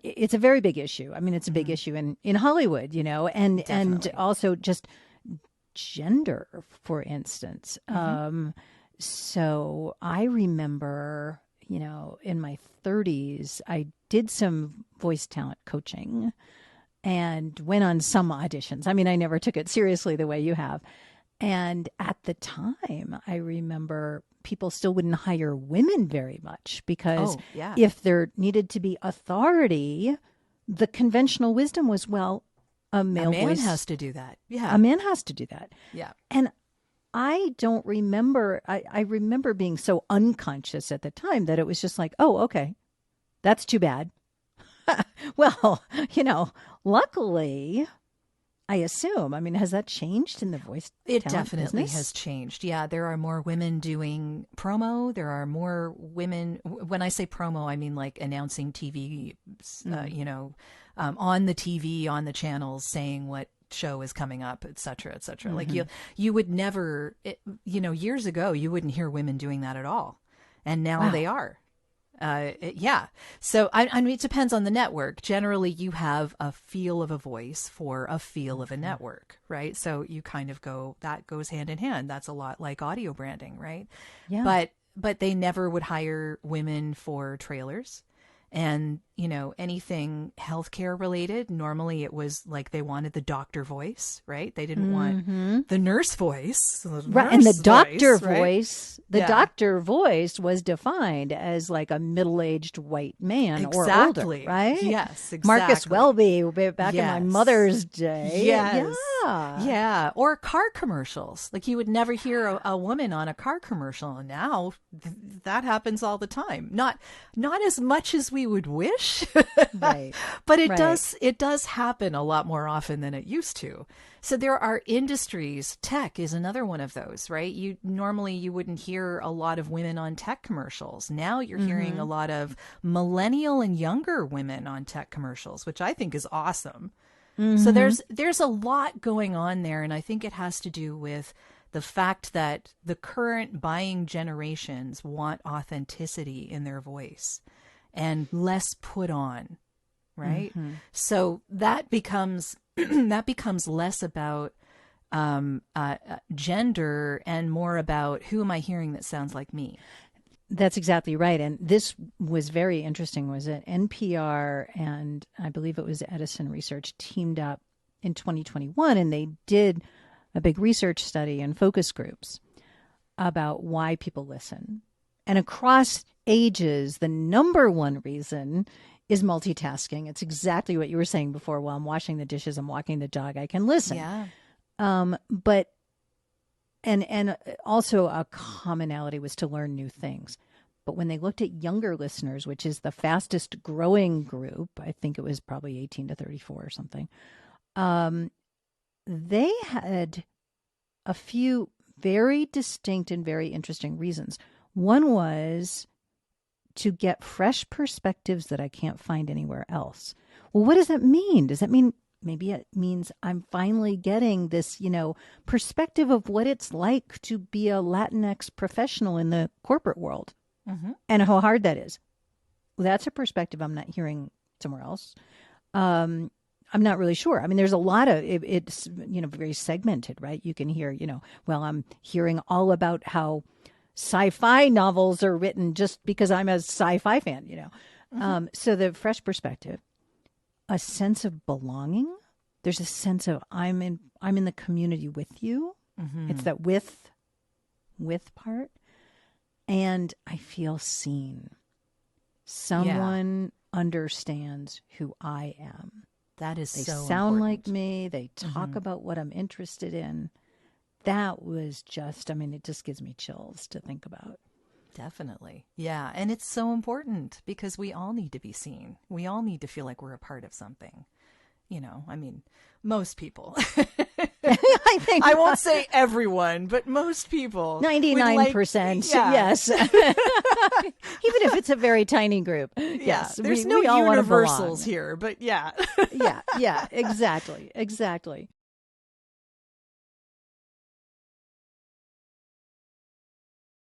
it's a very big issue. I mean, it's a big issue in Hollywood, and Definitely. also just gender, for instance. So I remember, in my 30s, I did some voice talent coaching and went on some auditions. I mean, I never took it seriously the way you have. And at the time, I remember people still wouldn't hire women very much because Oh, yeah. if there needed to be authority, the conventional wisdom was, well, a A male man voice, has to do that. a Yeah. man has to do that. Yeah. And I don't remember, I remember being so unconscious at the time that it was just like, oh, okay, that's too bad. Well, luckily, I assume, I mean, has that changed in the voice It talent definitely business? has changed. Yeah, there are more women doing promo. There are more women. When I say promo, I mean like announcing TV, on the TV, on the channels, saying what show is coming up, et cetera, et cetera. Like you would never, years ago, you wouldn't hear women doing that at all. And now Wow. they are. Yeah. So I mean, it depends on the network. Generally, you have a feel of a voice for a feel of a network, right? So you kind of that goes hand in hand. That's a lot like audio branding, right? Yeah. But they never would hire women for trailers. And, anything healthcare related, normally it was like they wanted the doctor voice, right? They didn't want the nurse voice. Right. And the doctor right? voice, doctor voice was defined as like a middle-aged white man or older, Exactly. right? Yes, Marcus exactly. Welby back in my Yes. mother's day. Yes. Yeah. Yeah. Or car commercials. Like you would never hear a woman on a car commercial. And now that happens all the time. Not as much as we would wish, Right. but it Right. does happen a lot more often than it used to. So there are industries. Tech is another one of those, right? You wouldn't hear a lot of women on tech commercials. Now you're hearing a lot of millennial and younger women on tech commercials, which I think is awesome. So there's a lot going on there, and I think it has to do with the fact that the current buying generations want authenticity in their voice and less put on, right? So that becomes less about gender and more about who am I hearing that sounds like me. That's exactly right. And this was very interesting, was it? NPR and I believe it was Edison Research teamed up in 2021, and they did a big research study and focus groups about why people listen. And across ages, the number one reason is multitasking. It's exactly what you were saying before. While I'm washing the dishes, I'm walking the dog, I can listen. Yeah. But and also a commonality was to learn new things. But when they looked at younger listeners, which is the fastest growing group, I think it was probably 18 to 34 or something, they had a few very distinct and very interesting reasons. One was to get fresh perspectives that I can't find anywhere else. Well, what does that mean? Does that mean maybe it means I'm finally getting this, perspective of what it's like to be a Latinx professional in the corporate world and how hard that is? Well, that's a perspective I'm not hearing somewhere else. I'm not really sure. I mean, there's a lot of it's very segmented, right? You can hear, well, I'm hearing all about how sci-fi novels are written just because I'm a sci-fi fan, So the fresh perspective, a sense of belonging. There's a sense of I'm in the community with you. It's that with part, and I feel seen. Someone understands who I am. That is They so sound important. like me. They talk about what I'm interested in. That was just, it just gives me chills to think about. Definitely. Yeah. And it's so important because we all need to be seen. We all need to feel like we're a part of something. Most people. I think I won't say everyone, but most people. 99%. Yeah. Yes. Even if it's a very tiny group. Yes. There's we no all wanna universals belong. here, but yeah. Yeah. Exactly.